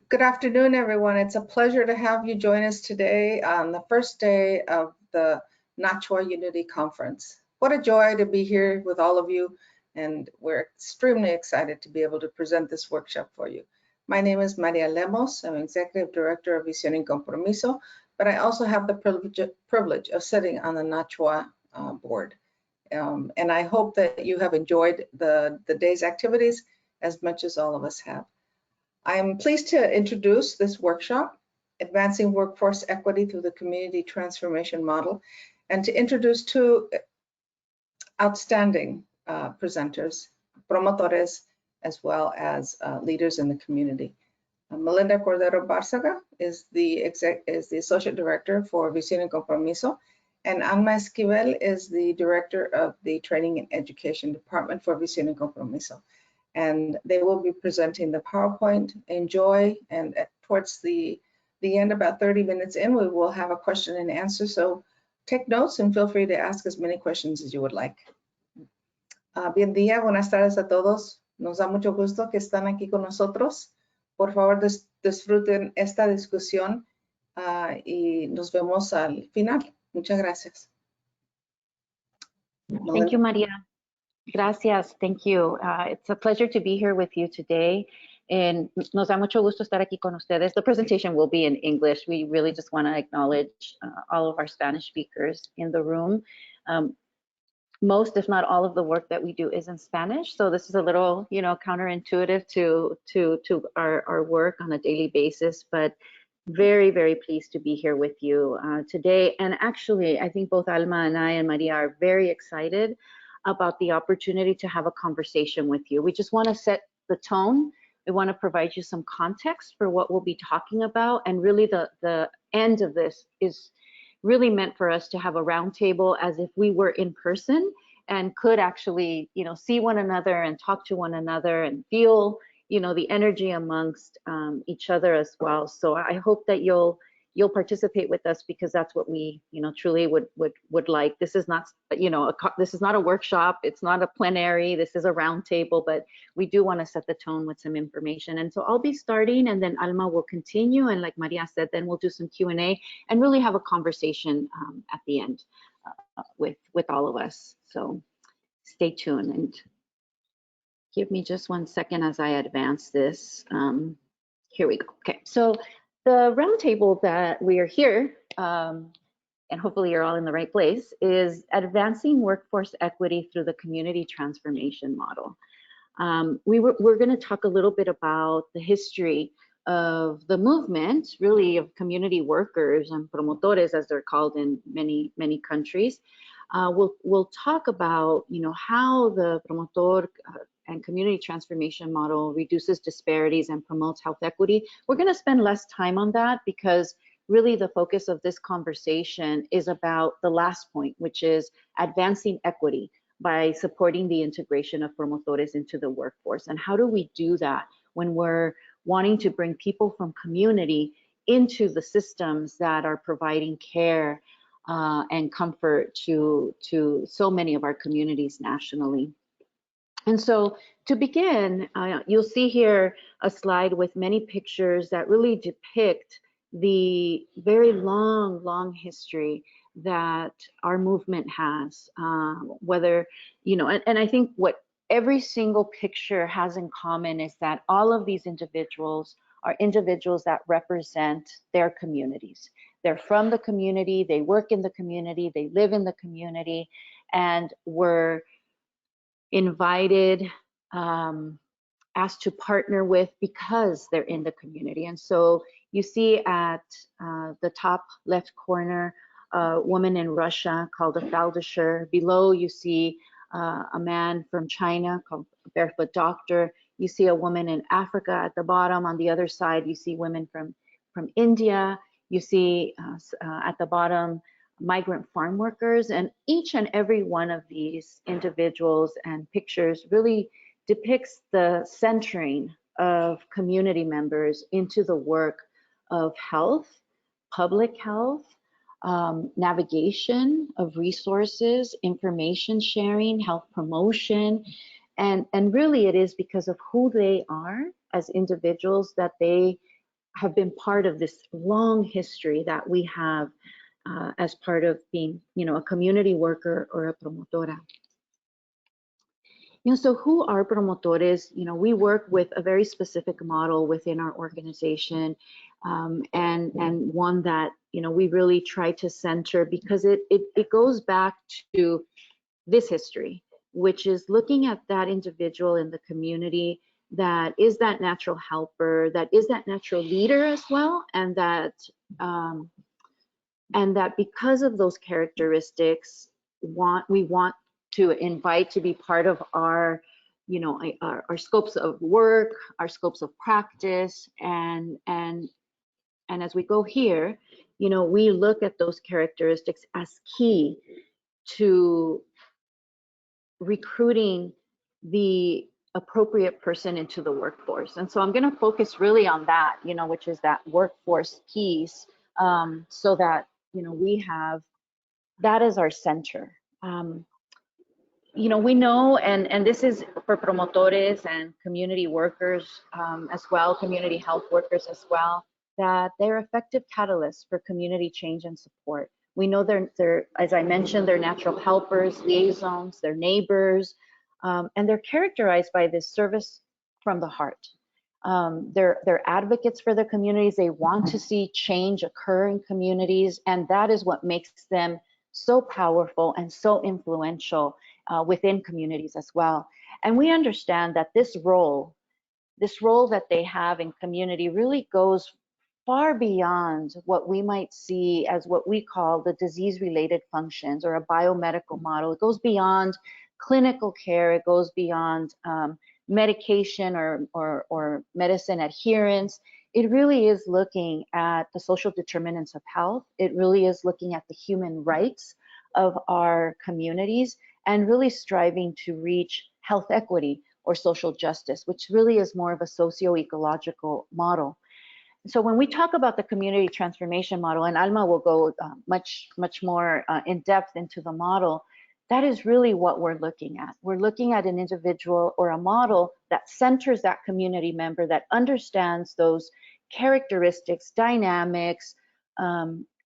Good afternoon, everyone. It's a pleasure to have you join us today on the first day of the NACHW Unity Conference. What a joy to be here with all of you, and we're extremely excited to be able to present this workshop for you. My name is Maria Lemus. I'm Executive Director of Visión y Compromiso, but I also have the privilege of sitting on the NACHW board. And I hope that you have enjoyed the day's activities as much as all of us have. I am pleased to introduce this workshop, Advancing Workforce Equity Through the Community Transformation Model, and to introduce two outstanding presenters, promotores, as well as leaders in the community. Melinda Cordero-Barzaga is the Associate Director for Visión y Compromiso, and Alma Esquivel is the Director of the Training and Education Department for Visión y Compromiso. And they will be presenting the PowerPoint. Enjoy, and towards the end, about 30 minutes in, we will have a question and answer. So take notes and feel free to ask as many questions as you would like. Bien día, buenas tardes a todos. Nos da mucho gusto que están aquí con nosotros. Por favor, disfruten esta discusión y nos vemos al final. Muchas gracias. Thank you, Maria. Gracias, thank you. It's a pleasure to be here with you today. And nos da mucho gusto estar aquí con ustedes. The presentation will be in English. We really just want to acknowledge all of our Spanish speakers in the room. Most, if not all, of the work that we do is in Spanish. So this is a little, counterintuitive to our work on a daily basis, but very, very pleased to be here with you today. And actually, I think both Alma and I and Maria are very excited about the opportunity to have a conversation with you. We just want to set the tone. We want to provide you some context for what we'll be talking about. And really the end of this is really meant for us to have a roundtable as if we were in person and could actually, see one another and talk to one another and feel, the energy amongst each other as well. So I hope that you'll participate with us, because that's what we, truly would like. This is not, this is not a workshop. It's not a plenary. This is a roundtable, but we do want to set the tone with some information. And so I'll be starting, and then Alma will continue. And like Maria said, then we'll do some Q&A and really have a conversation at the end with all of us. So stay tuned and give me just 1 second as I advance this. Here we go. Okay, so the roundtable that we are here, and hopefully you're all in the right place, is Advancing Workforce Equity Through the Community Transformation Model. We're going to talk a little bit about the history of the movement, really, of community workers and promotores, as they're called in many countries. We'll talk about, how the promotor and community transformation model reduces disparities and promotes health equity. We're going to spend less time on that, because really the focus of this conversation is about the last point, which is advancing equity by supporting the integration of promotores into the workforce. And how do we do that when we're wanting to bring people from community into the systems that are providing care and comfort to so many of our communities nationally? And so to begin, you'll see here a slide with many pictures that really depict the very long history that our movement has, whether, and I think what every single picture has in common is that all of these individuals are individuals that represent their communities. They're from the community, they work in the community, they live in the community, and were invited, asked to partner with because they're in the community. And so you see at the top left corner, a woman in Russia called a Faldischer. Below you see a man from China called a Barefoot Doctor. You see a woman in Africa at the bottom. On the other side, you see women from India. You see at the bottom, migrant farm workers, and each and every one of these individuals and pictures really depicts the centering of community members into the work of health, public health, navigation of resources, information sharing, health promotion, and really it is because of who they are as individuals that they have been part of this long history that we have as part of being, a community worker or a promotora. So who are promotores? We work with a very specific model within our organization, and one that we really try to center, because it goes back to this history, which is looking at that individual in the community that is that natural helper, that is that natural leader as well, and that because of those characteristics, we want to invite to be part of our our scopes of work, our scopes of practice, and as we go here, we look at those characteristics as key to recruiting the appropriate person into the workforce. And so I'm going to focus really on that, which is that workforce piece, so that we have that as our center. We know, and this is for promotores and community workers as well, community health workers as well, that they're effective catalysts for community change and support. We know they're, as I mentioned, they're natural helpers, liaisons, they're neighbors, and they're characterized by this service from the heart. They're advocates for their communities. They want to see change occur in communities, and that is what makes them so powerful and so influential within communities as well. And we understand that this role that they have in community really goes far beyond what we might see as what we call the disease-related functions or a biomedical model. It goes beyond clinical care. It goes beyond medication or medicine adherence. It really is looking at the social determinants of health. It really is looking at the human rights of our communities and really striving to reach health equity or social justice, which really is more of a socio-ecological model. So when we talk about the community transformation model, and Alma will go much more in depth into the model, that is really what we're looking at. We're looking at an individual or a model that centers that community member, that understands those characteristics, dynamics,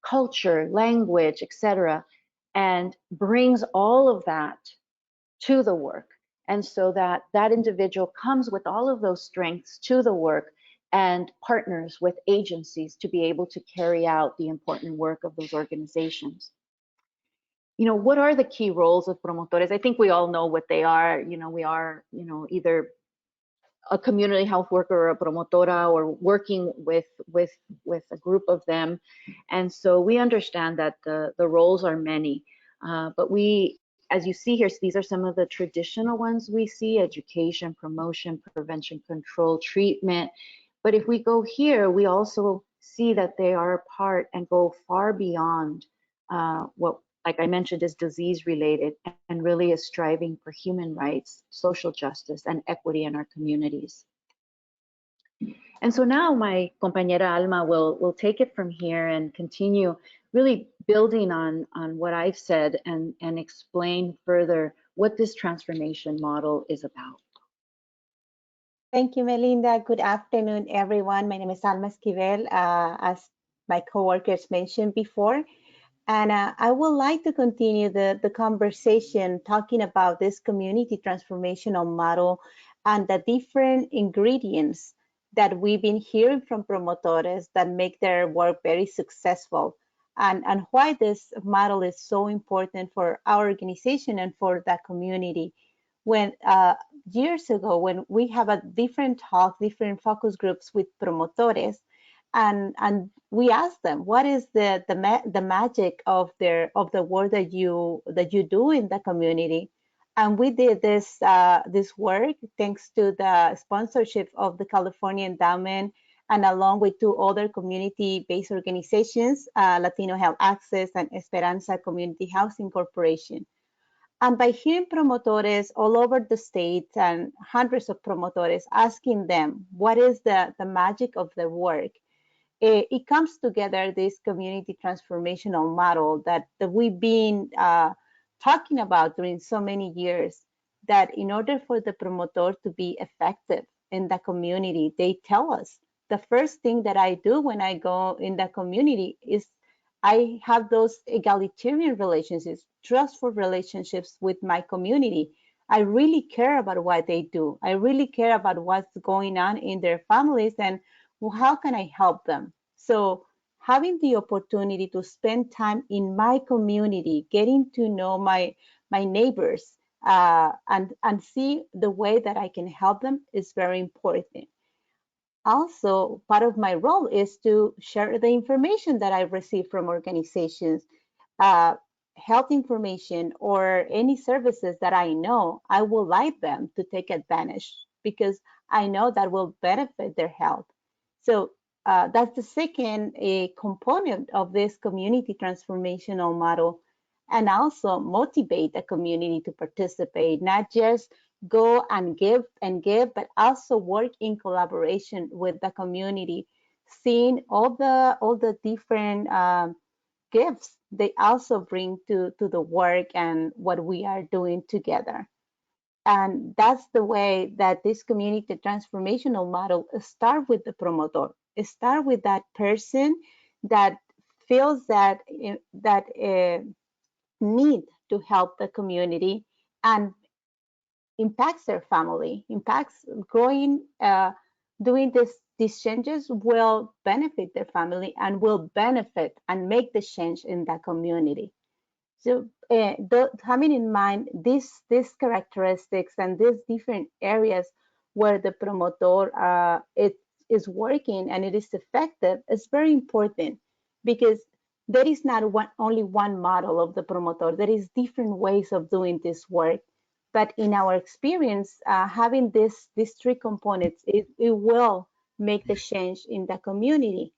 culture, language, etc., and brings all of that to the work. And so that individual comes with all of those strengths to the work and partners with agencies to be able to carry out the important work of those organizations. What are the key roles of promotores? I think we all know what they are. We are, either a community health worker or a promotora, or working with a group of them. And so we understand that the roles are many, but we, as you see here, these are some of the traditional ones we see: education, promotion, prevention, control, treatment. But if we go here, we also see that they are a part and go far beyond what, like I mentioned, is disease related, and really is striving for human rights, social justice, and equity in our communities. And so now my compañera Alma will take it from here and continue really building on what I've said and explain further what this transformation model is about. Thank you, Melinda. Good afternoon, everyone. My name is Alma Esquivel, as my coworkers mentioned before. And I would like to continue the conversation talking about this community transformational model and the different ingredients that we've been hearing from promotores that make their work very successful, and why this model is so important for our organization and for the community. When years ago, when we have a different different focus groups with promotores, and we asked them, what is the magic of the work that you do in the community? And we did this work thanks to the sponsorship of the California Endowment, and along with two other community-based organizations, Latino Health Access and Esperanza Community Housing Corporation. And by hearing promotores all over the state and hundreds of promotores asking them, what is the magic of their work? It comes together, this community transformational model that we've been talking about during so many years, that in order for the promotor to be effective in the community, they tell us the first thing that I do when I go in the community is I have those egalitarian relationships, trustful relationships with my community. I really care about what they do. I really care about what's going on in their families and how can I help them. So having the opportunity to spend time in my community, getting to know my neighbors, and see the way that I can help them is very important. Also, part of my role is to share the information that I receive from organizations, uh, health information or any services that I know I would like them to take advantage because I know that will benefit their health. So that's the second component of this community transformational model, and also motivate the community to participate, not just go and give, but also work in collaboration with the community, seeing all the different gifts they also bring to the work and what we are doing together. And that's the way that this community transformational model start with the promoter. Start with that person that feels that need to help the community and impacts their family, impacts growing, doing these changes will benefit their family and will benefit and make the change in that community. So having in mind these characteristics and these different areas where the promoter it is working and it is effective is very important because there is not only one model of the promoter. There is different ways of doing this work. But in our experience, having these three components, it will make the change in the community.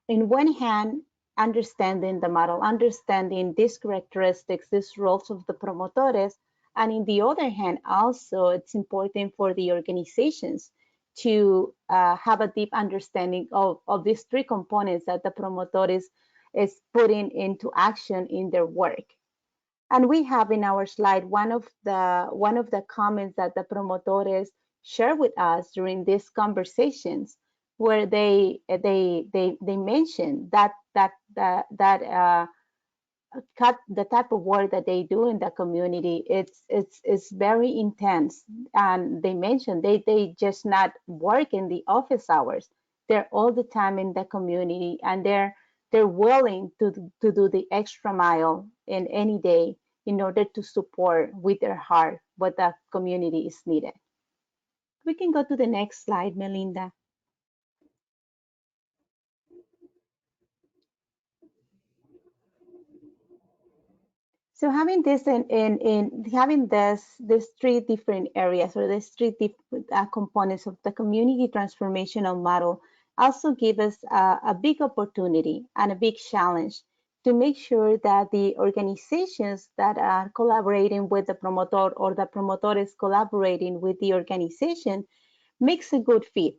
In one hand, understanding the model, understanding these characteristics, these roles of the promotores, and in the other hand, also it's important for the organizations to have a deep understanding of these three components that the promotores is putting into action in their work. And we have in our slide one of the comments that the promotores share with us during these conversations, where they mention that the type of work that they do in the community, it's very intense. And they mention they just not work in the office hours. They're all the time in the community, and they're willing to do the extra mile in any day in order to support with their heart what the community is needed. We can go to the next slide, Melinda. So having this in having these three different areas or these three different components of the community transformational model also give us a big opportunity and a big challenge to make sure that the organizations that are collaborating with the promoter or the promoter is collaborating with the organization makes a good fit,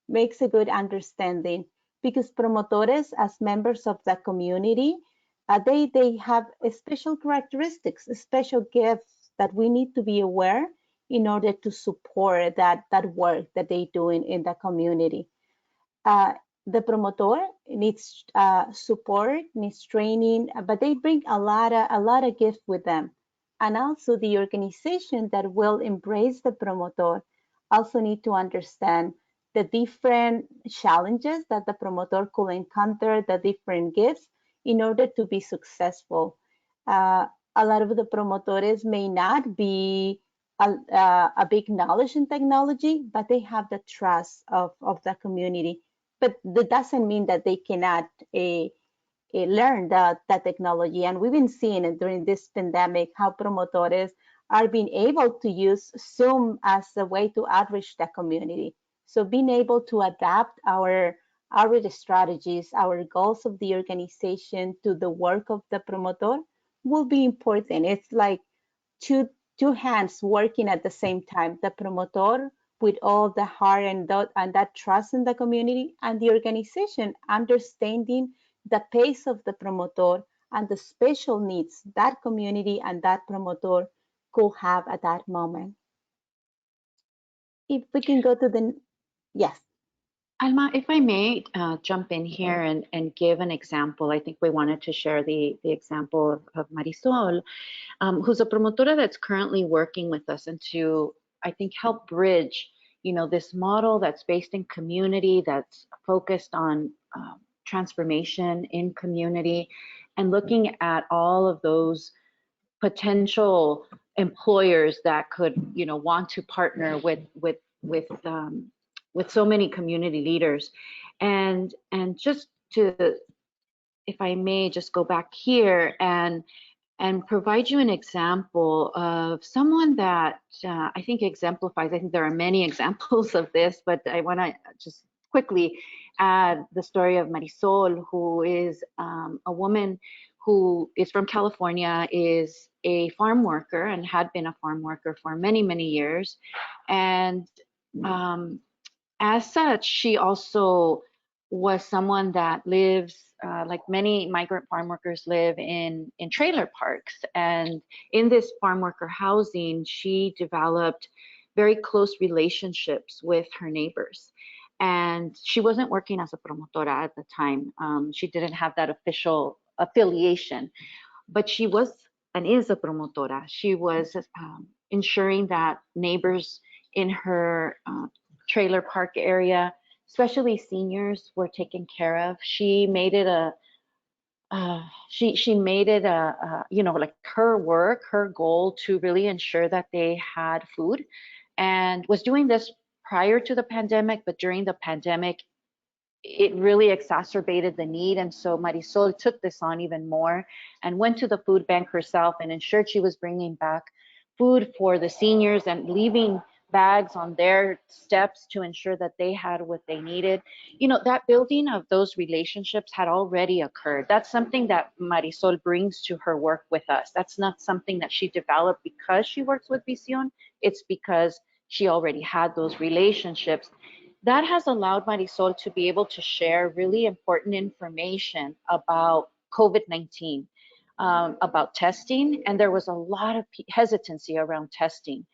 makes a good understanding, because promotores as members of the community, they have special characteristics, special gifts that we need to be aware in order to support that work that they do in the community. The promoter needs support, needs training, but they bring a lot of gifts with them. And also the organization that will embrace the promoter also need to understand the different challenges that the promoter could encounter, the different gifts in order to be successful. A lot of the promotores may not be a big knowledge in technology, but they have the trust of the community. But that doesn't mean that they cannot learn that technology. And we've been seeing it during this pandemic, how promotores are being able to use Zoom as a way to outreach the community. So being able to adapt our strategies, our goals of the organization to the work of the promoter will be important. It's like two hands working at the same time, the promoter with all the heart and that trust in the community, and the organization understanding the pace of the promoter and the special needs that community and that promoter could have at that moment. If we can go to the, yes. Alma, if I may jump in here and give an example, I think we wanted to share the example of Marisol, who's a promotora that's currently working with us and to, I think, help bridge, this model that's based in community, that's focused on transformation in community and looking at all of those potential employers that could, want to partner with so many community leaders, and just to, if I may, just go back here and provide you an example of someone that I think exemplifies. I think there are many examples of this, but I want to just quickly add the story of Marisol, who is a woman who is from California, is a farm worker and had been a farm worker for many, many years. And as such, she also was someone that lives, like many migrant farm workers, live in trailer parks. And in this farm worker housing, she developed very close relationships with her neighbors. And she wasn't working as a promotora at the time. She didn't have that official affiliation, but she was and is a promotora. She was ensuring that neighbors in her trailer park area, especially seniors, were taken care of. She made it she made it like her work, her goal to really ensure that they had food, and was doing this prior to the pandemic, but during the pandemic, it really exacerbated the need. And so Marisol took this on even more and went to the food bank herself and ensured she was bringing back food for the seniors and leaving bags on their steps to ensure that they had what they needed. That building of those relationships had already occurred. That's something that Marisol brings to her work with us. That's not something that she developed because she works with Visión. It's because she already had those relationships. That has allowed Marisol to be able to share really important information about COVID-19, about testing, and there was a lot of hesitancy around testing.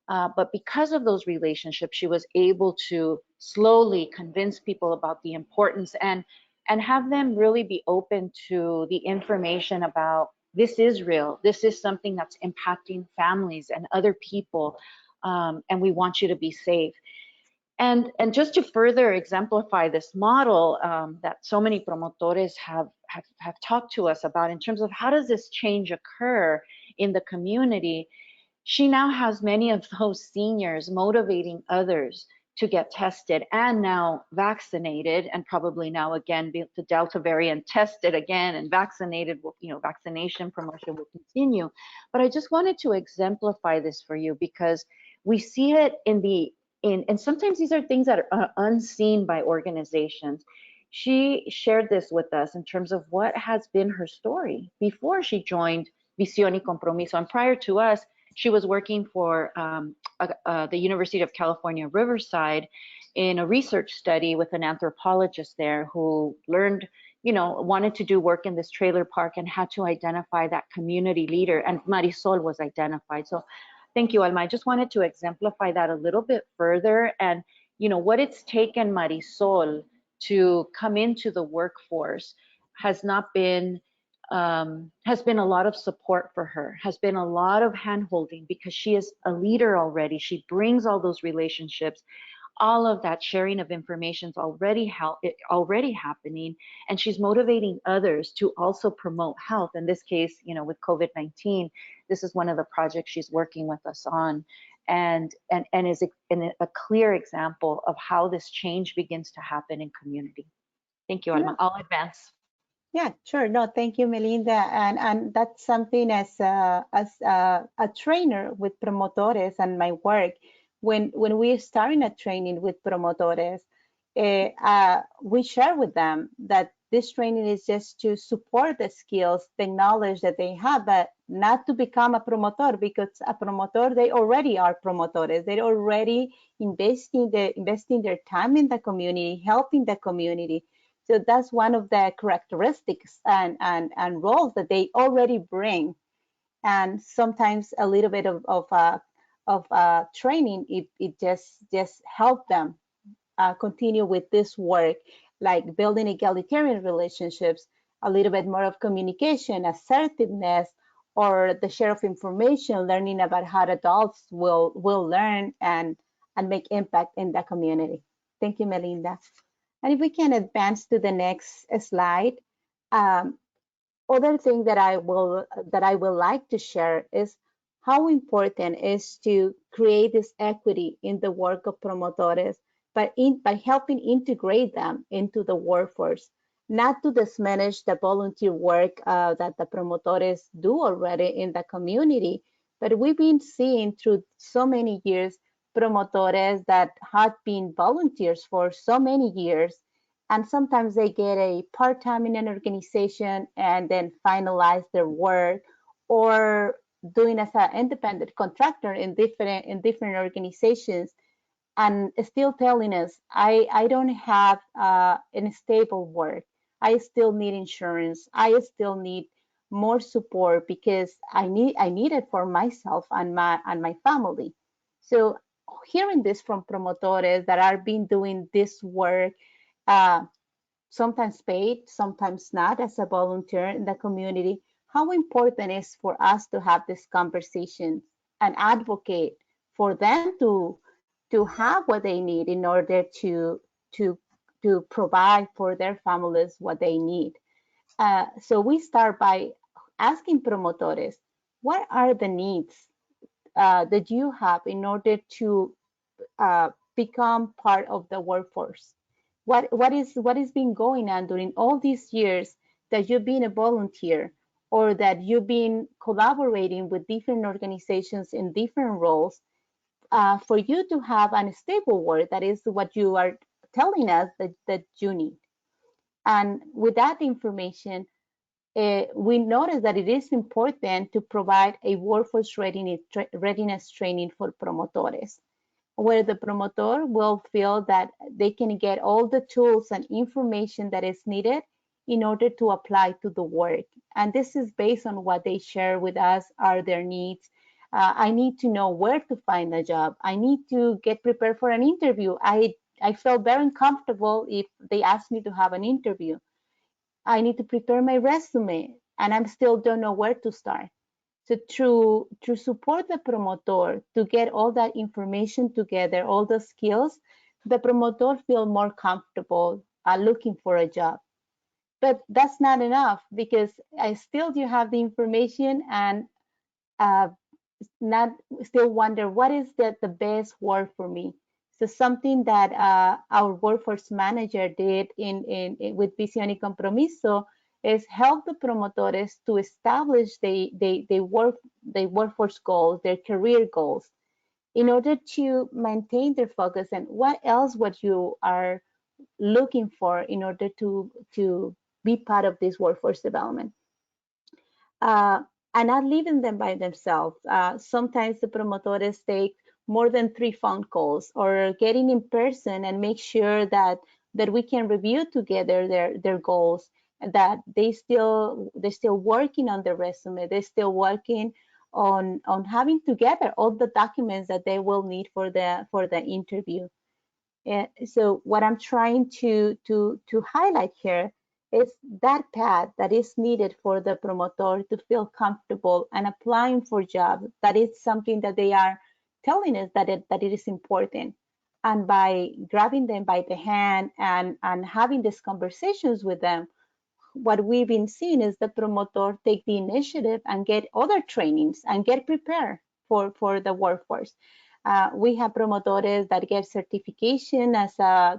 But because of those relationships, she was able to slowly convince people about the importance and have them really be open to the information about this is real, this is something that's impacting families and other people, and we want you to be safe. And just to further exemplify this model that so many promotores have talked to us about in terms of how does this change occur in the community, she now has many of those seniors motivating others to get tested and now vaccinated, and probably now again the Delta variant tested again and vaccinated. Vaccination promotion will continue. But I just wanted to exemplify this for you because we see it and sometimes these are things that are unseen by organizations. She shared this with us in terms of what has been her story before she joined Visión y Compromiso. And prior to us, she was working for the University of California, Riverside in a research study with an anthropologist there who learned, wanted to do work in this trailer park and had to identify that community leader. And Marisol was identified. So thank you, Alma. I just wanted to exemplify that a little bit further and, what it's taken Marisol to come into the workforce has been a lot of support for her, has been a lot of hand-holding because she is a leader already. She brings all those relationships. All of that sharing of information is already happening, and she's motivating others to also promote health. In this case, with COVID-19, this is one of the projects she's working with us on, and is a clear example of how this change begins to happen in community. Thank you, Alma. I'll advance. Yeah, sure. No, thank you, Melinda. And that's something as a trainer with promotores and my work. When we starting a training with promotores, we share with them that this training is just to support the skills, the knowledge that they have, but not to become a promotor, because a promotor, they already are promotores. They're already investing their time in the community, helping the community. So that's one of the characteristics and roles that they already bring. And sometimes a little bit of training, it just help them continue with this work, like building egalitarian relationships, a little bit more of communication, assertiveness, or the share of information, learning about how adults will learn and make impact in the community. Thank you, Melinda. And if we can advance to the next slide. Other thing that I will like to share is how important is to create this equity in the work of promotores by helping integrate them into the workforce, not to diminish the volunteer work that the promotores do already in the community, but we've been seeing through so many years promotores that have been volunteers for so many years, and sometimes they get a part-time in an organization and then finalize their work, or doing as an independent contractor in different organizations, and still telling us, I don't have an stable work. I still need insurance. I still need more support because I need it for myself and my family. So hearing this from promotores that are been doing this work, sometimes paid, sometimes not, as a volunteer in the community, how important it is for us to have this conversation and advocate for them to have what they need in order to provide for their families what they need. So we start by asking promotores, what are the needs that you have in order to become part of the workforce? What is been going on during all these years that you've been a volunteer, or that you've been collaborating with different organizations in different roles, for you to have a stable work? That is what you are telling us that you need. And with that information, we notice that it is important to provide a workforce readiness training for promotores, where the promotor will feel that they can get all the tools and information that is needed in order to apply to the work. And this is based on what they share with us are their needs. I need to know where to find a job. I need to get prepared for an interview. I felt very uncomfortable if they asked me to have an interview. I need to prepare my resume, and I still don't know where to start. So to support the promoter to get all that information together, all the skills, the promoter feel more comfortable looking for a job. But that's not enough, because I still do have the information and not still wonder what is the best work for me. So something that our workforce manager did with Visión y Compromiso is help the promotores to establish the workforce goals, their career goals, in order to maintain their focus and what else what you are looking for in order to be part of this workforce development. And not leaving them by themselves. Sometimes the promotores take more than 3 phone calls, or getting in person and make sure that we can review together their goals, that they're still working on their resume, they're still working on having together all the documents that they will need for the interview. So what I'm trying to highlight here is that path that is needed for the promoter to feel comfortable and applying for jobs. That is something that they are telling us that it is important. And by grabbing them by the hand and having these conversations with them, what we've been seeing is the promoter take the initiative and get other trainings and get prepared for the workforce. We have promotores that get certification as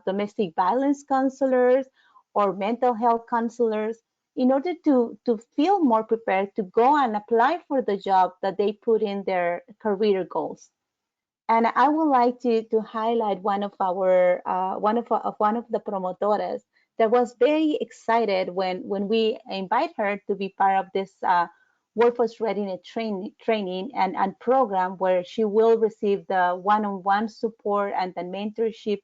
domestic violence counselors or mental health counselors in order to feel more prepared to go and apply for the job that they put in their career goals. And I would like to highlight one of the promotores that was very excited when we invite her to be part of this workforce readiness training and program, where she will receive the one-on-one support and the mentorship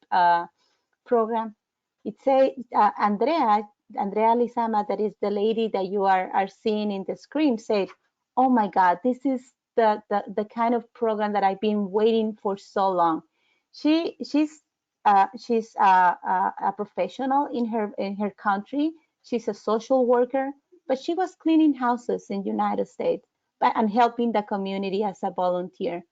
program. It's Andrea Lizama, that is the lady that you are seeing in the screen, said, "Oh my God, this is the kind of program that I've been waiting for so long." She's a professional in her country. She's a social worker, but she was cleaning houses in the United States and helping the community as a volunteer.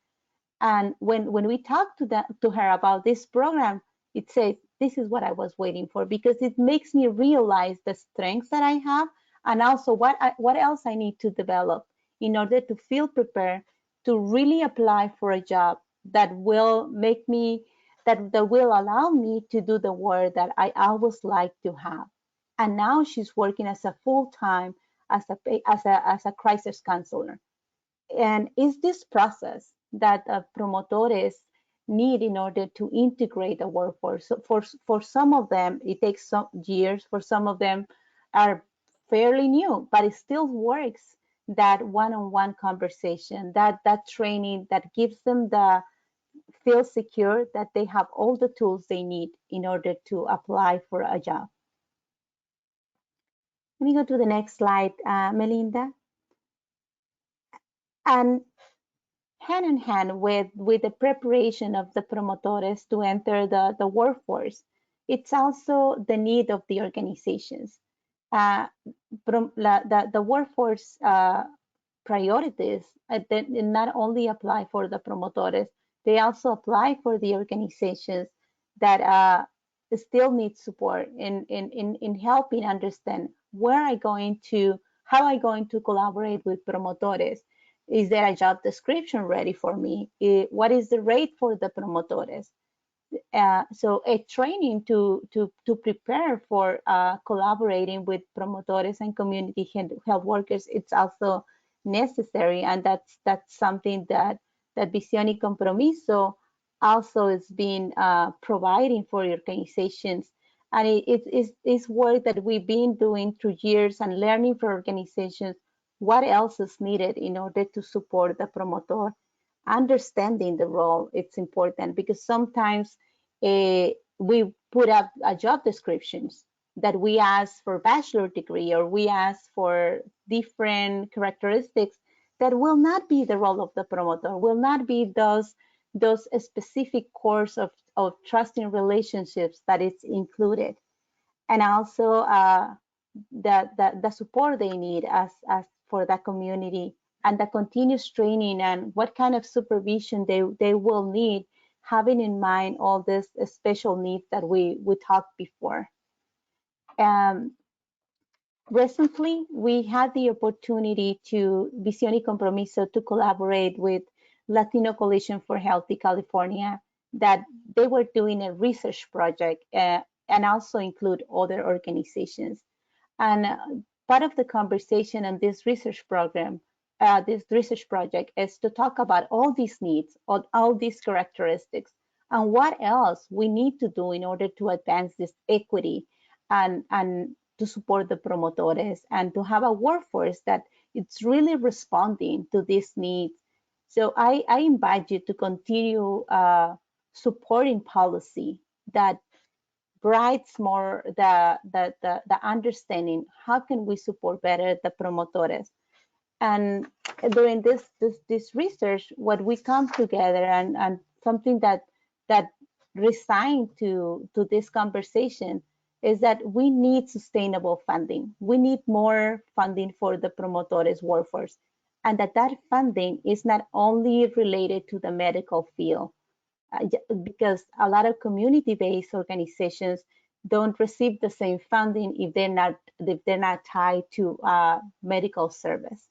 And when we talked to her about this program, it says, this is what I was waiting for, because it makes me realize the strengths that I have, and also what else I need to develop in order to feel prepared to really apply for a job that will make me, that will allow me to do the work that I always like to have. And now she's working as a full-time as a crisis counselor. And it's this process that promotores need in order to integrate the workforce. So for some of them, it takes some years. For some of them are fairly new, but it still works. That one-on-one conversation, that training that gives them the feel secure that they have all the tools they need in order to apply for a job. Let me go to the next slide, Melinda. And hand in hand with the preparation of the promotores to enter the workforce, it's also the need of the organizations. The workforce priorities not only apply for the promotores, they also apply for the organizations that still need support in helping understand how I going to collaborate with promotores. Is there a job description ready for me? What is the rate for the promotores? So a training to prepare for collaborating with promotores and community health workers, it's also necessary, and that's something that Visión y Compromiso also is being providing for organizations. And it's work that we've been doing through years and learning for organizations what else is needed in order to support the promotor. Understanding the role, it's important, because sometimes we put up job descriptions that we ask for bachelor degree, or we ask for different characteristics that will not be the role of the promoter, will not be those specific course of trusting relationships that it's included. And also the support they need as for that community, and the continuous training, and what kind of supervision they will need, having in mind all this special needs that we talked before. Recently, we had the opportunity to Visión y Compromiso to collaborate with Latino Coalition for Healthy California, that they were doing a research project and also include other organizations. And part of the conversation in this research program, this research project, is to talk about all these needs, all these characteristics, and what else we need to do in order to advance this equity and to support the promotores, and to have a workforce that it's really responding to these needs. So I invite you to continue supporting policy that brights more the understanding, how can we support better the promotores. And during this research, what we come together, and something that resigned to this conversation, is that we need sustainable funding. We need more funding for the promotores workforce, and that funding is not only related to the medical field, because a lot of community-based organizations don't receive the same funding if they're not tied to medical service.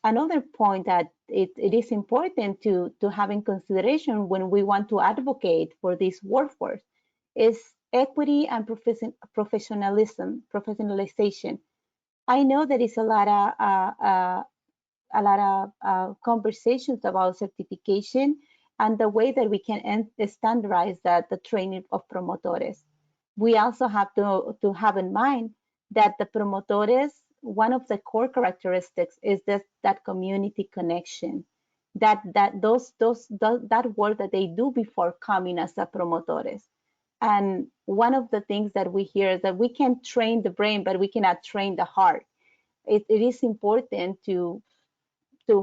Another point that it is important to have in consideration when we want to advocate for this workforce is equity and professionalization. I know there is a lot of conversations about certification and the way that we can standardize the training of promotores. We also have to have in mind that the promotores, one of the core characteristics is that community connection, that work that they do before coming as a promotores. And one of the things that we hear is that we can train the brain, but we cannot train the heart. It is important to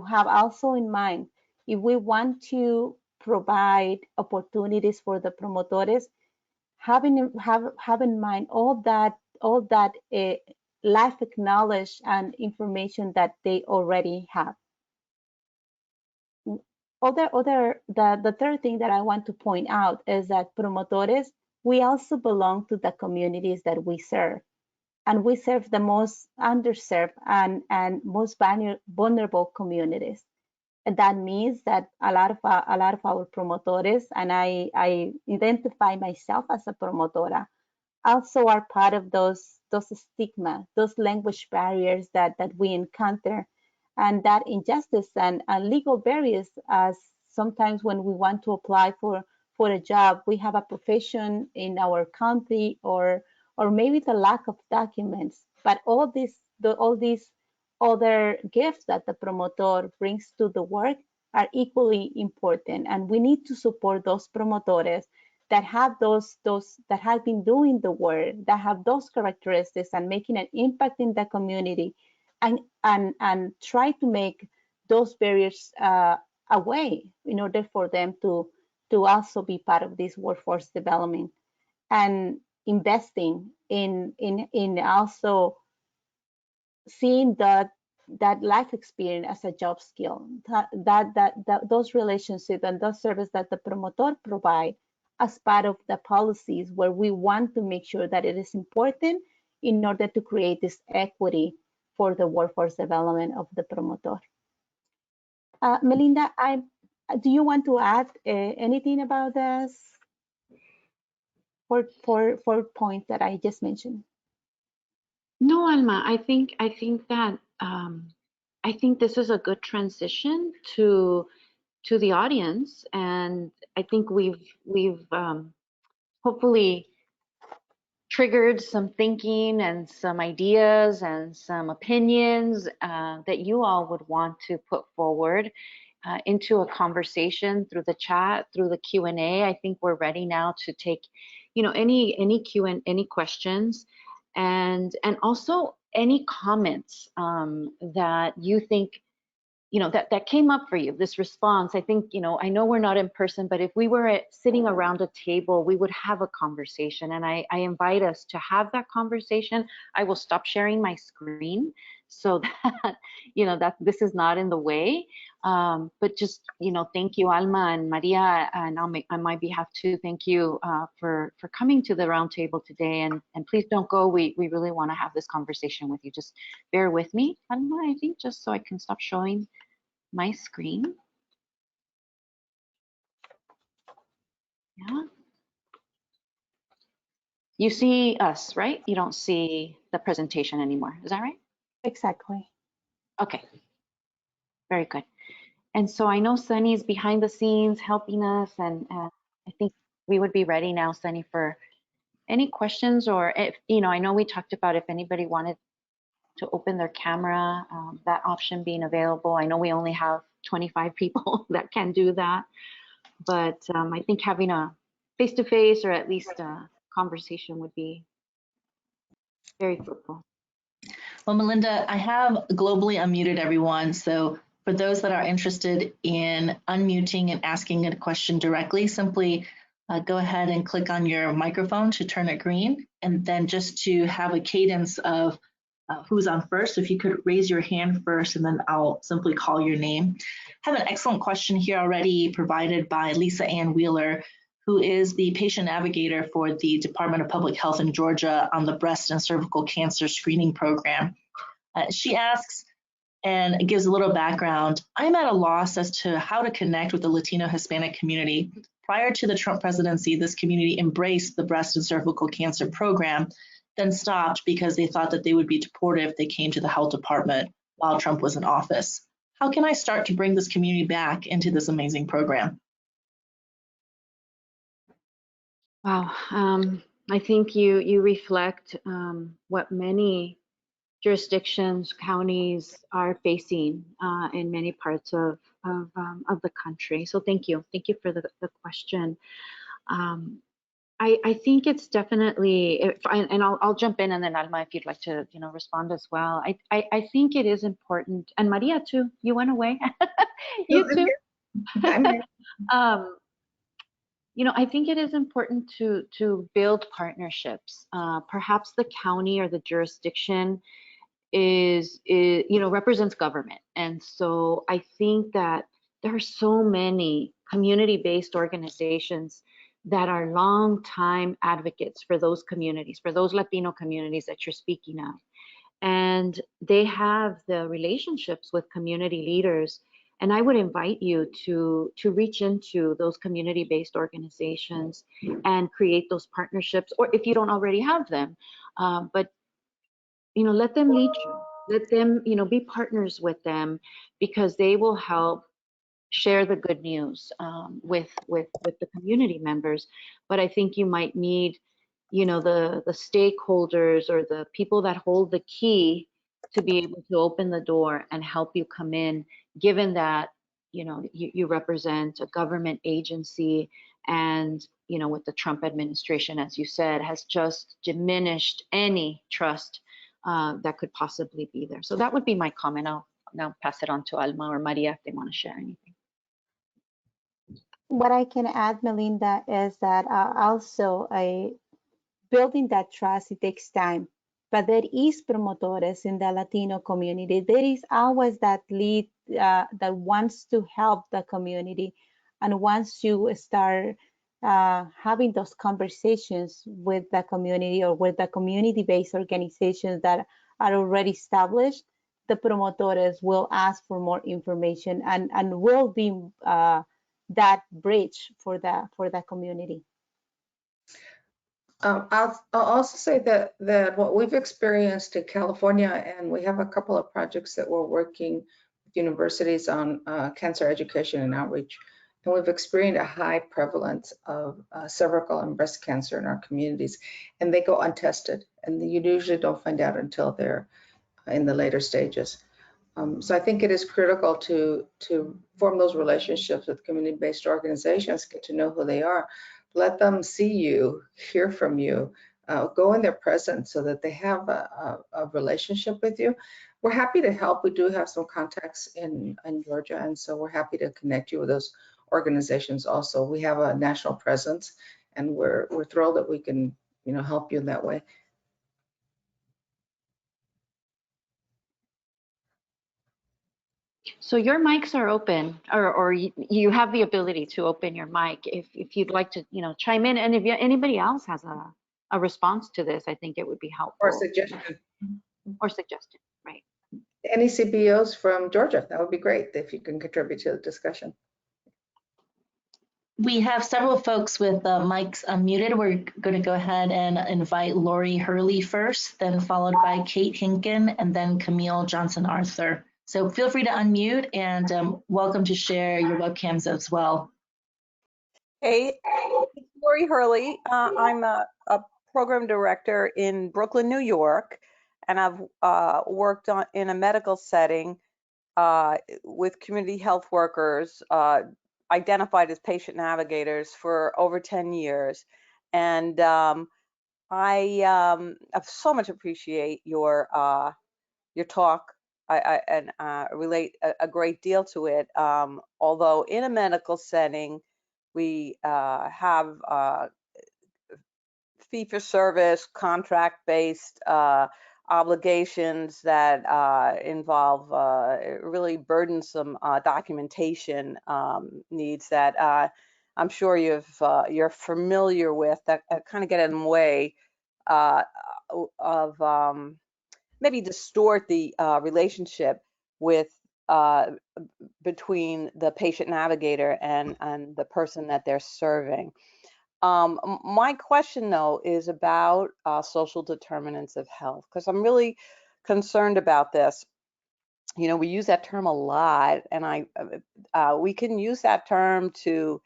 have also in mind, if we want to provide opportunities for the promotores, have in mind all that life knowledge and information that they already have. The third thing that I want to point out is that promotores, we also belong to the communities that we serve, and we serve the most underserved and most vulnerable communities. And that means that a lot of our promotores, and I identify myself as a promotora, also are part of those stigma, those language barriers that we encounter, and that injustice and legal barriers. As sometimes when we want to apply for a job, we have a profession in our country, or maybe the lack of documents. But all these other gifts that the promotor brings to the work are equally important, and we need to support those promotores that have that have been doing the work, that have those characteristics and making an impact in the community, and try to make those barriers away in order for them to also be part of this workforce development, and investing in also seeing that life experience as a job skill, that those relationships and those services that the promotor provide as part of the policies, where we want to make sure that it is important in order to create this equity for the workforce development of the promotor. Melinda, do you want to add anything about this for points that I just mentioned? No, Alma, I think that I think this is a good transition to the audience, and I think we've hopefully triggered some thinking and some ideas and some opinions that you all would want to put forward into a conversation through the chat, through the Q&A. I think we're ready now to take, any questions, and also any comments that you think, that came up for you, this response. I think, I know we're not in person, but if we were sitting around a table, we would have a conversation, and I invite us to have that conversation. I will stop sharing my screen so that, that this is not in the way. But just, thank you, Alma and Maria, and on my behalf too, thank you for coming to the roundtable today, and please don't go. We really want to have this conversation with you. Just bear with me, Alma, I think, just so I can stop showing my screen. Yeah. You see us, right? You don't see the presentation anymore. Is that right? Exactly. Okay. Very good. And so I know Sunny's behind the scenes helping us, and I think we would be ready now, Sunny, for any questions, or if, I know we talked about if anybody wanted to open their camera, that option being available. I know we only have 25 people that can do that, but I think having a face-to-face or at least a conversation would be very fruitful. Well, Melinda, I have globally unmuted everyone. So for those that are interested in unmuting and asking a question directly, simply go ahead and click on your microphone to turn it green. And then just to have a cadence of who's on first, if you could raise your hand first, and then I'll simply call your name. I have an excellent question here already provided by Lisa Ann Wheeler, who is the patient navigator for the Department of Public Health in Georgia on the breast and cervical cancer screening program. She asks, and it gives a little background, I'm at a loss as to how to connect with the Latino Hispanic community. Prior to the Trump presidency, this community embraced the breast and cervical cancer program, then stopped because they thought that they would be deported if they came to the health department while Trump was in office. How can I start to bring this community back into this amazing program? Wow, I think you reflect what many jurisdictions, counties are facing in many parts of the country. So thank you for the question. I think it's definitely, and I'll jump in, and then Alma, if you'd like to, respond as well. I think it is important, and Maria too. You went away. You too. I'm here. You know, I think it is important to build partnerships. Perhaps the county or the jurisdiction is you know, represents government, and so I think that there are so many community-based organizations that are long-time advocates for those communities, for those Latino communities that you're speaking of, and they have the relationships with community leaders. And I would invite you to reach into those community-based organizations and create those partnerships, or if you don't already have them, but you know, let them lead you. Let them, you know, be partners with them, because they will help share the good news with the community members. But I think you might need, you know, the stakeholders or the people that hold the key to be able to open the door and help you come in, given that, you know, you represent a government agency, and, you know, with the Trump administration, as you said, has just diminished any trust that could possibly be there. So that would be my comment. I'll now pass it on to Alma or Maria if they want to share anything. What I can add, Melinda, is that also building that trust, it takes time. But there is promotores in the Latino community. There is always that lead that wants to help the community. And once you start having those conversations with the community or with the community-based organizations that are already established, the promotores will ask for more information and will be that bridge for the community. I'll also say that what we've experienced in California, and we have a couple of projects that we're working with universities on cancer education and outreach, and we've experienced a high prevalence of cervical and breast cancer in our communities, and they go untested, and you usually don't find out until they're in the later stages. So I think it is critical to form those relationships with community-based organizations, get to know who they are, let them see you, hear from you, go in their presence so that they have a relationship with you. We're happy to help. We do have some contacts in Georgia, and so we're happy to connect you with those organizations also. We have a national presence, and we're thrilled that we can, you know, help you in that way. So your mics are open, or you have the ability to open your mic if you'd like to, you know, chime in. And if anybody else has a response to this, I think it would be helpful. Or suggestion. Or suggestion, right. Any CBOs from Georgia, that would be great if you can contribute to the discussion. We have several folks with mics unmuted. We're going to go ahead and invite Lori Hurley first, then followed by Kate Hinken, and then Camille Johnson-Arthur. So feel free to unmute, and welcome to share your webcams as well. Hey, it's Lori Hurley. I'm a program director in Brooklyn, New York, and I've worked in a medical setting with community health workers identified as patient navigators for over 10 years. And I so much appreciate your talk. I relate a great deal to it. Although in a medical setting, we have fee-for-service, contract-based obligations that involve really burdensome documentation needs that I'm sure you're familiar with, that kind of get in the way of maybe distort the relationship with between the patient navigator and the person that they're serving. My question, though, is about social determinants of health, because I'm really concerned about this. You know, we use that term a lot, and we can use that term to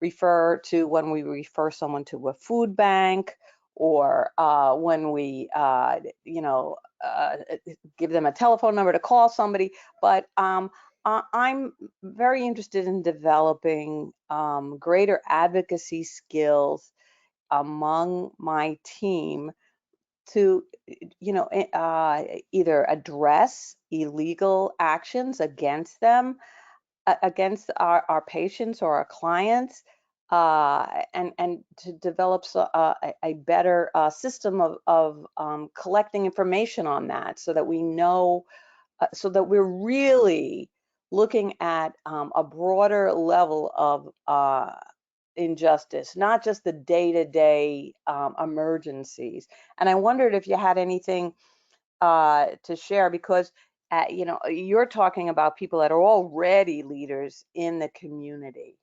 refer to when we refer someone to a food bank, or when we, you know, give them a telephone number to call somebody. But I'm very interested in developing greater advocacy skills among my team to, you know, either address illegal actions against them, against our patients or our clients, and to develop a better system of collecting information on that, so that we know, so that we're really looking at a broader level of injustice, not just the day-to-day emergencies. And I wondered if you had anything to share, because you know, you're talking about people that are already leaders in the community.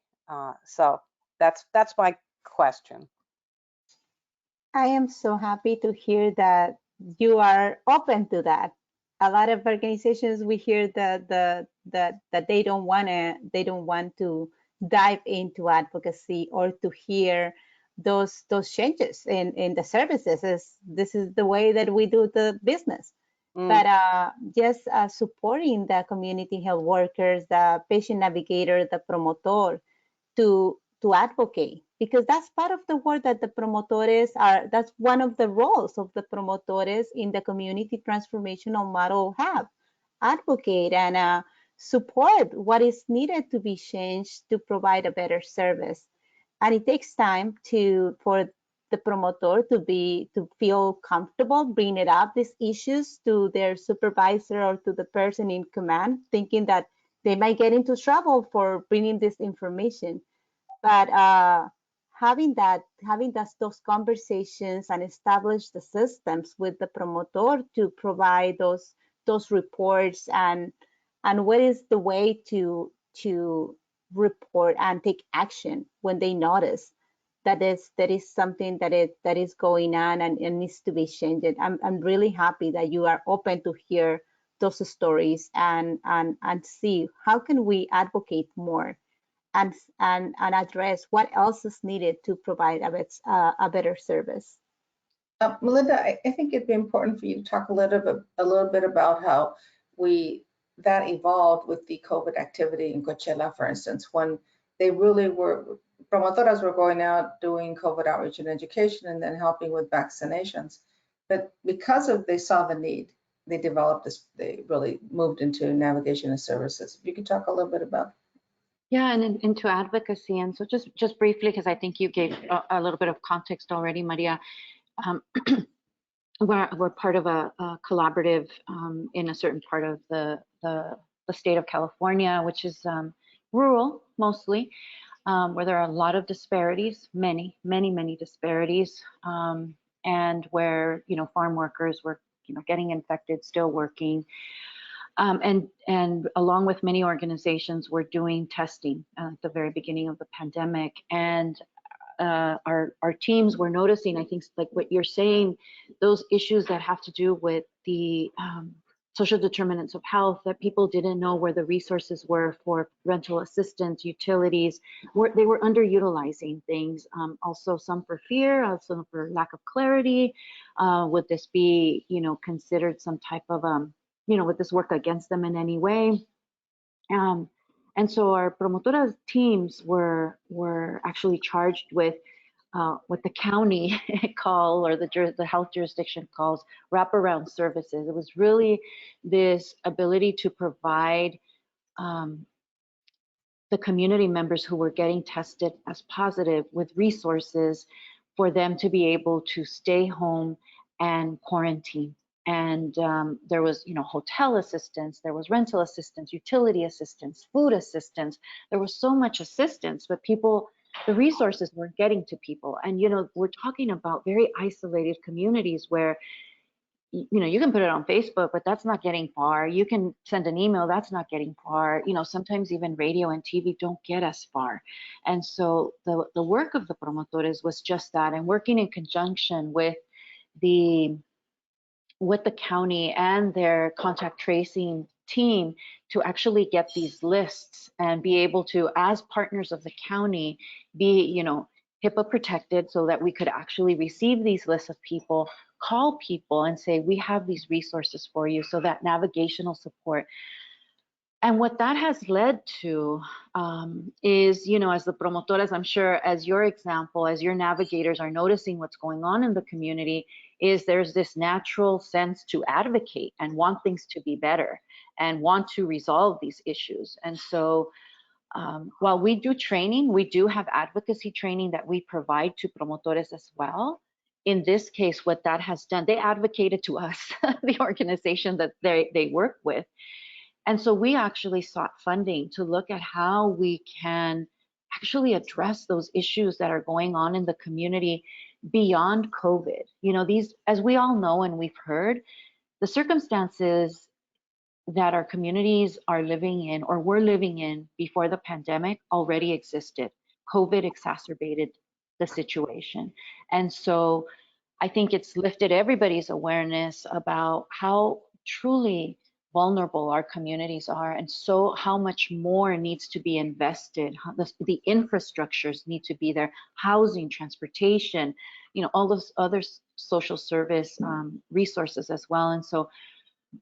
So that's my question. I am so happy to hear that you are open to that. A lot of organizations, we hear that they don't want to dive into advocacy or to hear those changes in the services. This is the way that we do the business. But just supporting the community health workers, the patient navigator, the promotor, to advocate, because that's part of the work that the promotores are. That's one of the roles of the promotores in the community transformational model have: advocate and support what is needed to be changed to provide a better service. And it takes time for the promoter to feel comfortable bringing it up, these issues, to their supervisor or to the person in command, thinking that they might get into trouble for bringing this information. But having those conversations and establish the systems with the promoter to provide those reports, and what is the way to report and take action when they notice that is something that is going on and it needs to be changed. I'm really happy that you are open to hear those stories and see how can we advocate more and address what else is needed to provide a better service. Melinda, I think it'd be important for you to talk a little bit about how that evolved with the COVID activity in Coachella, for instance, when they really were, promotoras were going out doing COVID outreach and education and then helping with vaccinations. But because they saw the need, they developed this, they really moved into navigation and services. If you could talk a little bit about. Yeah, and into advocacy. And so just briefly, because I think you gave a little bit of context already, Maria. We're part of a collaborative in a certain part of the state of California, which is rural mostly, where there are a lot of disparities, many disparities, and where, you know, farm workers were, you know, getting infected, still working. And along with many organizations, we're doing testing at the very beginning of the pandemic. And our teams were noticing, I think, like what you're saying, those issues that have to do with the social determinants of health, that people didn't know where the resources were for rental assistance, utilities, they were underutilizing things. Also some for fear, also for lack of clarity. Would this be, you know, considered some type of, you know, would this work against them in any way? And so our promotoras teams were actually charged with what the county call, or the health jurisdiction calls, wraparound services. It was really this ability to provide the community members who were getting tested as positive with resources for them to be able to stay home and quarantine. And there was, you know, hotel assistance, there was rental assistance, utility assistance, food assistance. There was so much assistance, but the resources weren't getting to people. And, you know, we're talking about very isolated communities where, you know, you can put it on Facebook, but that's not getting far. You can send an email, that's not getting far. You know, sometimes even radio and TV don't get as far. And so the work of the promotores was just that, and working in conjunction with the county and their contact tracing team to actually get these lists and be able to, as partners of the county, be, you know, HIPAA protected, so that we could actually receive these lists of people, call people and say, we have these resources for you, so that navigational support. And what that has led to is, you know, as the promotoras, I'm sure as your example, as your navigators are noticing what's going on in the community, is there's this natural sense to advocate and want things to be better and want to resolve these issues. And so while we do training, we do have advocacy training that we provide to promotores as well. In this case, what that has done, they advocated to us, the organization that they work with. And so we actually sought funding to look at how we can actually address those issues that are going on in the community beyond COVID. You know, these, as we all know and we've heard, the circumstances that our communities are living in or were living in before the pandemic already existed. COVID exacerbated the situation. And so I think it's lifted everybody's awareness about how truly vulnerable our communities are, and so how much more needs to be invested. The infrastructures need to be there, housing, transportation, you know, all those other social service resources as well. And so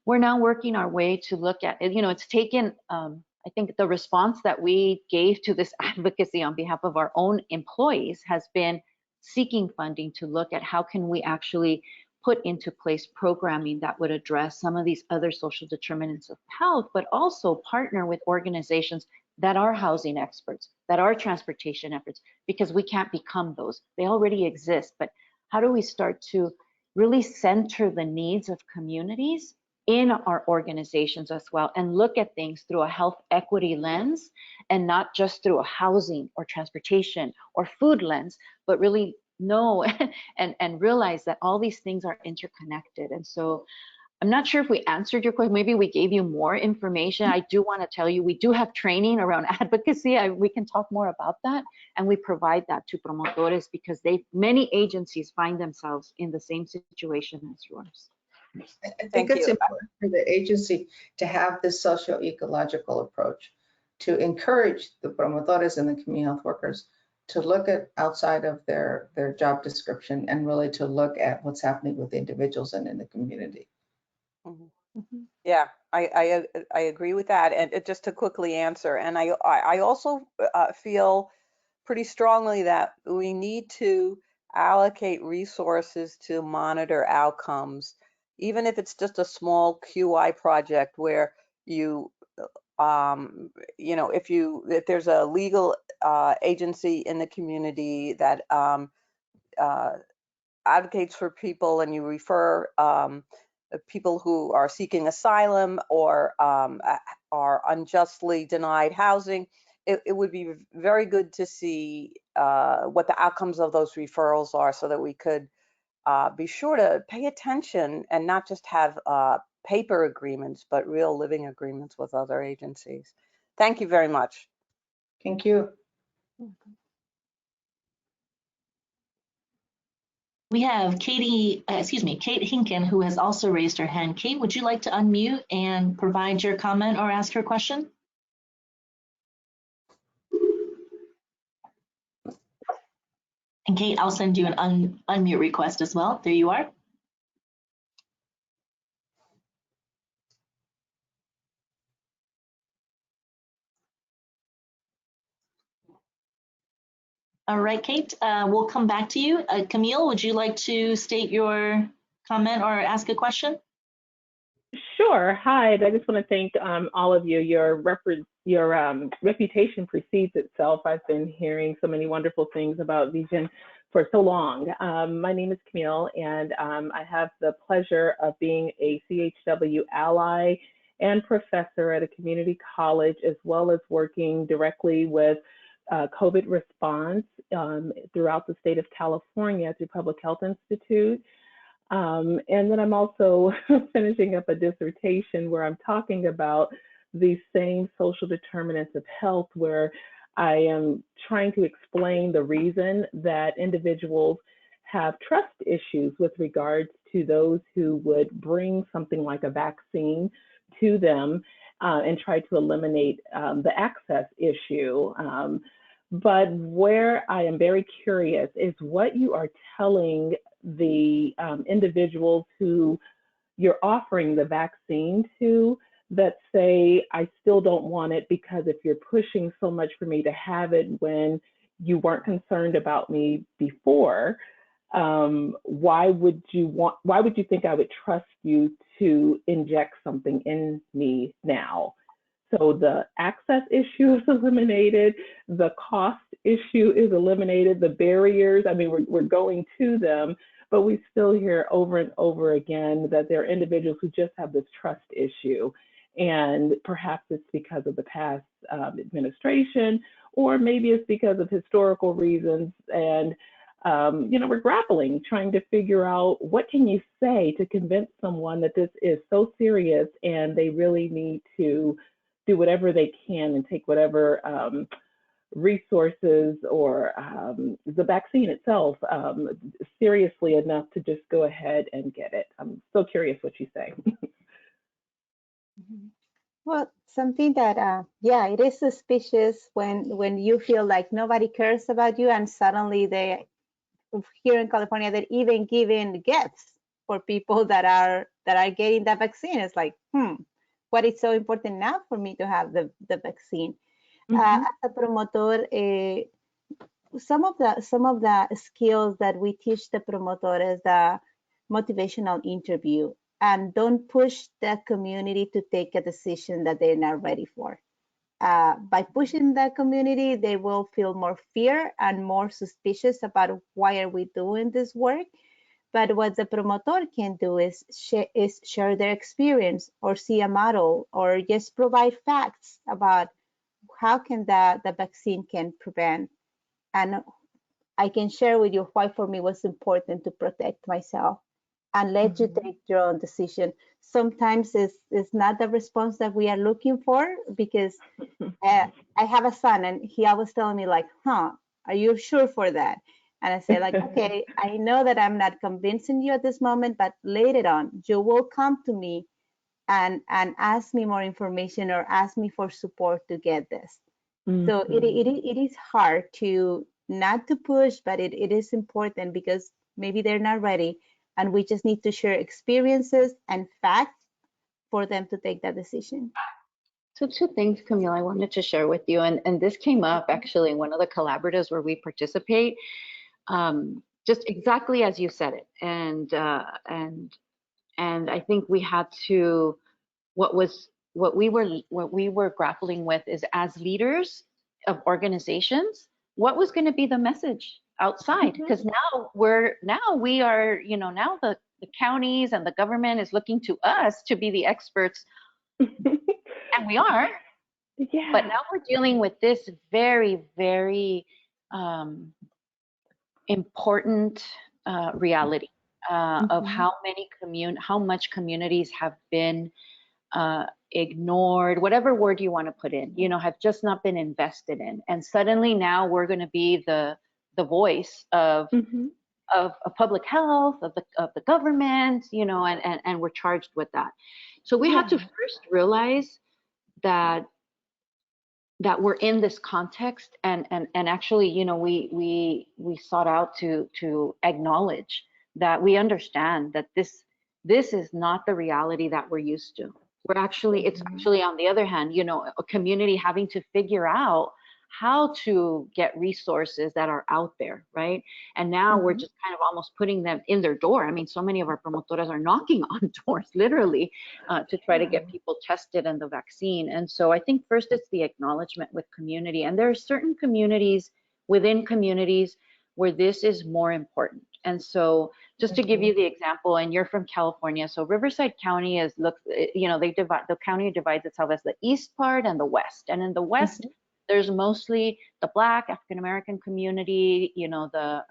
we're now working our way to look at, you know, it's taken, I think the response that we gave to this advocacy on behalf of our own employees has been seeking funding to look at how can we actually put into place programming that would address some of these other social determinants of health, but also partner with organizations that are housing experts, that are transportation experts, because we can't become those. They already exist, but how do we start to really center the needs of communities in our organizations as well, and look at things through a health equity lens and not just through a housing or transportation or food lens, but really know and realize that all these things are interconnected. And so I'm not sure if we answered your question. Maybe we gave you more information. I do want to tell you, we do have training around advocacy. We can talk more about that. And we provide that to promotores because many agencies find themselves in the same situation as yours. I think it's important for the agency to have this socio-ecological approach, to encourage the promotores and the community health workers to look at outside of their job description and really to look at what's happening with individuals and in the community. Yeah, I agree with that. And just to quickly answer, and I also feel pretty strongly that we need to allocate resources to monitor outcomes, even if it's just a small QI project where you know, if there's a legal agency in the community that advocates for people, and you refer people who are seeking asylum or are unjustly denied housing, it would be very good to see what the outcomes of those referrals are, so that we could be sure to pay attention and not just have paper agreements, but real living agreements with other agencies. Thank you very much. Thank you. We have Kate Hinken, who has also raised her hand. Kate, would you like to unmute and provide your comment or ask her question? And Kate, I'll send you an unmute request as well. There you are. All right, Kate, we'll come back to you. Camille, would you like to state your comment or ask a question? Sure. Hi, I just want to thank all of you. Your reputation precedes itself. I've been hearing so many wonderful things about Vision for so long. My name is Camille, and I have the pleasure of being a CHW ally and professor at a community college, as well as working directly with COVID response throughout the state of California through Public Health Institute. And then I'm also finishing up a dissertation where I'm talking about these same social determinants of health, where I am trying to explain the reason that individuals have trust issues with regards to those who would bring something like a vaccine to them and try to eliminate the access issue. But where I am very curious is what you are telling the individuals who you're offering the vaccine to that say, I still don't want it because if you're pushing so much for me to have it when you weren't concerned about me before, why would you think I would trust you to inject something in me now? So the access issue is eliminated, the cost issue is eliminated, the barriers, I mean, we're going to them, but we still hear over and over again that there are individuals who just have this trust issue. And perhaps it's because of the past administration, or maybe it's because of historical reasons. And, we're grappling, trying to figure out what can you say to convince someone that this is so serious and they really need to do whatever they can and take whatever resources or the vaccine itself seriously enough to just go ahead and get it. I'm so curious what you say. Well, something that, yeah, it is suspicious when you feel like nobody cares about you, and suddenly they, here in California, they're even giving gifts for people that are getting the vaccine. It's like, what is so important now for me to have the vaccine? As a promotor, some of the skills that we teach the promotores, the motivational interview, and don't push the community to take a decision that they're not ready for. By pushing the community, they will feel more fear and more suspicious about why are we doing this work. But what the promotor can do is share their experience, or see a model, or just provide facts about how can the vaccine can prevent. And I can share with you why for me was important to protect myself, and let you take your own decision. Sometimes it's not the response that we are looking for, because I have a son and he always telling me like, are you sure for that? And I say like, okay, I know that I'm not convincing you at this moment, but later on you will come to me and ask me more information or ask me for support to get this. So it is hard to not to push, but it is important because maybe they're not ready, and we just need to share experiences and facts for them to take that decision. So two things, Camille, I wanted to share with you, and this came up actually in one of the collaboratives where we participate, just exactly as you said it, and I think we had to, what we were grappling with is, as leaders of organizations, what was going to be the message outside? Because now we are, now the counties and the government is looking to us to be the experts. And we are, but now we're dealing with this very, very important reality of how much communities have been ignored, whatever word you want to put in, have just not been invested in. And suddenly now we're going to be the voice of public health, of the government, and we're charged with that. So we had to first realize that we're in this context, and actually, we sought out to acknowledge that we understand that this is not the reality that we're used to. It's actually on the other hand, a community having to figure out how to get resources that are out there, right? And now we're just kind of almost putting them in their door. I mean, so many of our promotoras are knocking on doors, literally, to try to get people tested and the vaccine. And so I think first it's the acknowledgement with community. And there are certain communities within communities where this is more important. And so just to give you the example, and you're from California, so Riverside County the county divides itself as the east part and the west. And in the west, there's mostly the Black, African-American community, the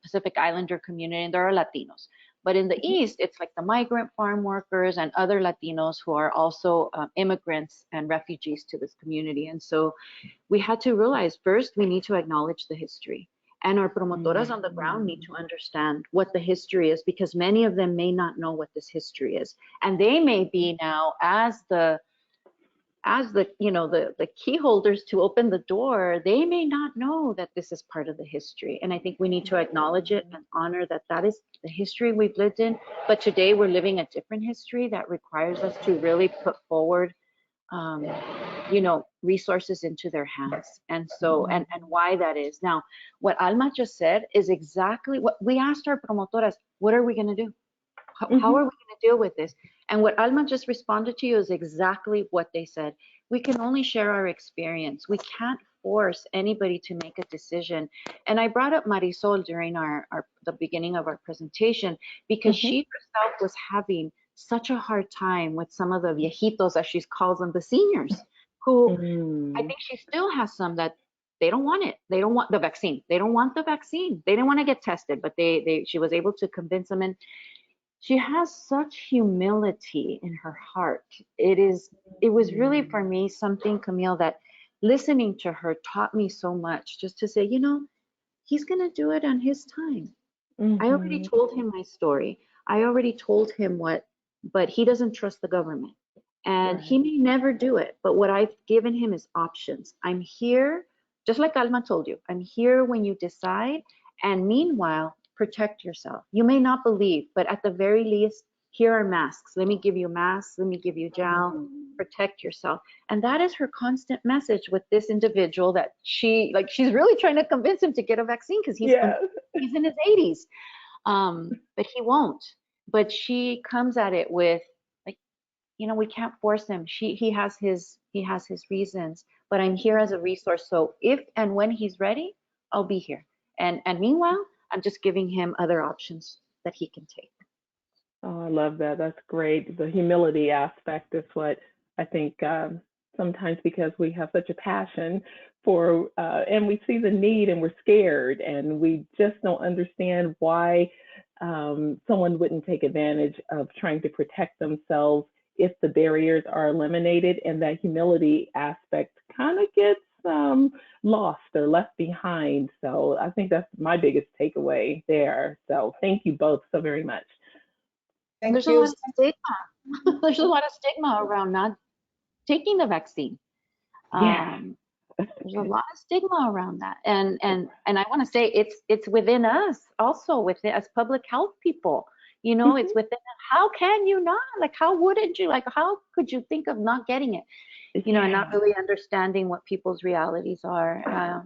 Pacific Islander community, and there are Latinos. But in the East, it's like the migrant farm workers and other Latinos who are also immigrants and refugees to this community. And so we had to realize first, we need to acknowledge the history. And our promotoras on the ground need to understand what the history is, because many of them may not know what this history is. And they may be now, as the key holders to open the door, they may not know that this is part of the history. And I think we need to acknowledge it and honor that is the history we've lived in. But today we're living a different history that requires us to really put forward, resources into their hands. And so, and why that is. Now, what Alma just said is exactly what we asked our promotoras, what are we going to do? How are we going to deal with this? And what Alma just responded to you is exactly what they said. We can only share our experience. We can't force anybody to make a decision. And I brought up Marisol during the beginning of our presentation because she herself was having such a hard time with some of the viejitos, as she calls them, the seniors, who I think she still has some that they don't want it. They don't want the vaccine. They don't want the vaccine. They didn't want to get tested, but she was able to convince them. And she has such humility in her heart. It was really for me something, Camille, that listening to her taught me so much, just to say, he's going to do it on his time. I already told him my story. I already told him but he doesn't trust the government. And he may never do it, but what I've given him is options. I'm here, just like Alma told you, I'm here when you decide. And meanwhile, protect yourself. You may not believe, but at the very least, here are masks. Let me give you masks. Let me give you gel. Protect yourself. And that is her constant message with this individual that she's really trying to convince him to get a vaccine because he's in his 80s. But he won't. But she comes at it with, we can't force him. He has his reasons, but I'm here as a resource. So if and when he's ready, I'll be here. And meanwhile, I'm just giving him other options that he can take. Oh, I love that. That's great. The humility aspect is what I think sometimes, because we have such a passion for, and we see the need and we're scared and we just don't understand why someone wouldn't take advantage of trying to protect themselves if the barriers are eliminated, and that humility aspect kind of gets lost or left behind. So I think that's my biggest takeaway there. So thank you both so very much. There's a lot of stigma. There's a lot of stigma around not taking the vaccine. There's a lot of stigma around that, and I want to say it's within us also, as public health people. It's within. How can you not? How wouldn't you? How could you think of not getting it? And not really understanding what people's realities are.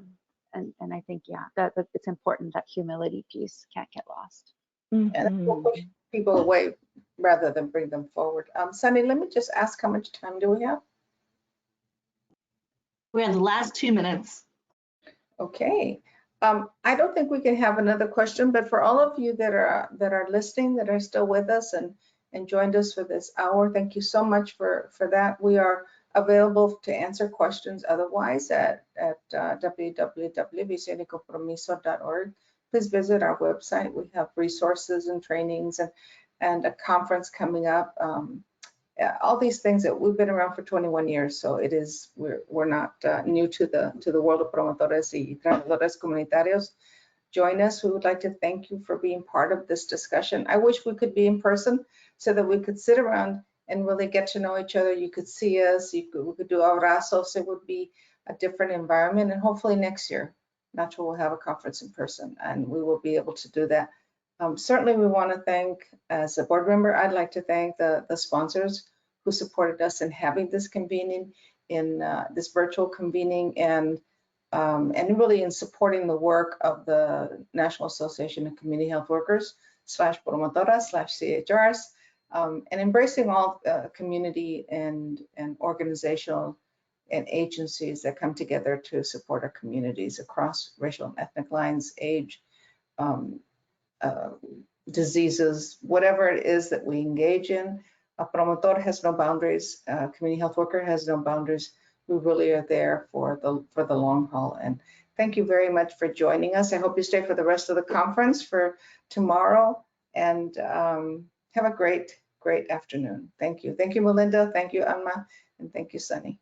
And I think that it's important that humility piece can't get lost. And we'll push people away rather than bring them forward. Sunny, let me just ask, how much time do we have? We're in the last 2 minutes. Okay. I don't think we can have another question, but for all of you that are listening, that are still with us and joined us for this hour, thank you so much for that. We are available to answer questions otherwise at www.visioniycompromiso.org. Please visit our website. We have resources and trainings and a conference coming up. All these things that we've been around for 21 years, so we're not new to the world of promotores y trabajadores comunitarios. Join us. We would like to thank you for being part of this discussion. I wish we could be in person so that we could sit around and really get to know each other. You could see us. We could do abrazos. It would be a different environment, and hopefully next year, NACHW will have a conference in person, and we will be able to do that. Certainly, we want to thank, as a board member, I'd like to thank the sponsors who supported us in having this convening, in this virtual convening, and really in supporting the work of the National Association of Community Health Workers /promotoras/CHRs, and embracing all community and organizational and agencies that come together to support our communities across racial and ethnic lines, age, diseases, whatever it is that we engage in. A promotor has no boundaries. A community health worker has no boundaries. We really are there for the long haul. And thank you very much for joining us. I hope you stay for the rest of the conference for tomorrow, and have a great afternoon. Thank you. Thank you, Melinda. Thank you, Alma. And thank you, Sunny.